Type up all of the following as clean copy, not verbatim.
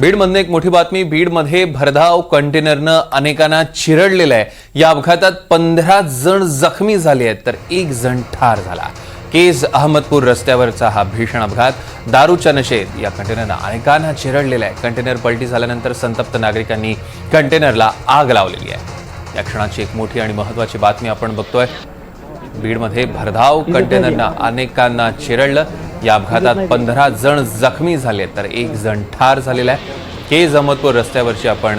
बीडमधनं एक मोठी बातमी। बीडमध्ये भरधाव कंटेनरनं अनेकांना चिरडलेलं आहे। या अपघातात 15 जण जखमी झाले आहेत तर 1 जण ठार झाला। केज अहमदपूर रस्त्यावरचा हा भीषण अपघात। दारूच्या नशेत या कंटेनरनं अनेकांना चिरडलेलं आहे। कंटेनर पलटी झाल्यानंतर संतप्त नागरिकांनी कंटेनरला आग लावलेली आहे। या क्षणाची एक मोठी आणि महत्त्वाची बातमी आपण बघतोय। बीडमध्ये भरधाव कंटेनरनं अनेकांना चिरडलं। या अपघातात 15 जण जखमी झाले तर 1 जण ठार झालेला आहे। केज अहमदपूर रस्त्यावरची आपण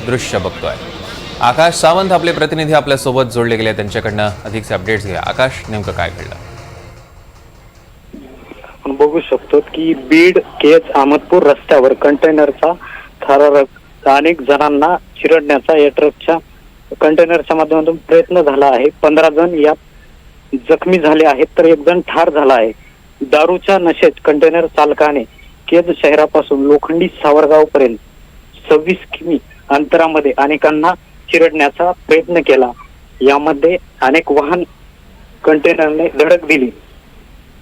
दृश्य बघतोय। आकाश सावंत आपले प्रतिनिधी आपल्या सोबत जोडले गेले, त्यांच्याकडनं अधिकचे अपडेट्स घ्या। आकाश, नेमकं काय घडलं? आपण बघू शकतो की बीड केज अहमदपूर रस्त्यावर कंटेनरचा थरारक अनेक जणांना चिरडण्याचा या ट्रकच्या कंटेनरच्या माध्यमातून प्रयत्न झाला आहे। 15 जण यात जखमी झाले आहेत तर 1 जण ठार झाला आहे। दारूच्या नशेत कंटेनर चालकाने केज शहरापासून लोखंडी सावरगाव पर्यंत 26 किमी अंतरामध्ये अनेकांना चिरडण्याचा प्रयत्न केला। यामध्ये अनेक वाहन कंटेनरने धडक दिली।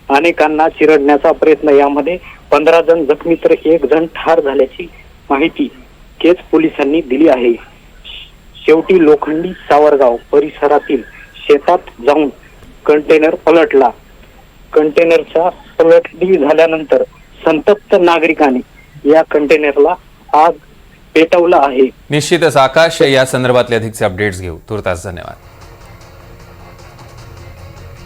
अनेकांना चिरडण्याचा प्रयत्न, यामध्ये 15 जण जखमी तर 1 जण ठार झाल्याची माहिती केज पोलिसांनी दिली आहे। शेवटी लोखंडी सावरगाव परिसरातील शेतात जाऊन कंटेनर पलटला। कंटेनरच्या पलटी झाल्यानंतर संतप्त नागरिकांनी या कंटेनरला आग पेटवला आहे। निश्चितच आकाश, या संदर्भातले अधिकचे अपडेट्स घेऊ। तुर्तास धन्यवाद।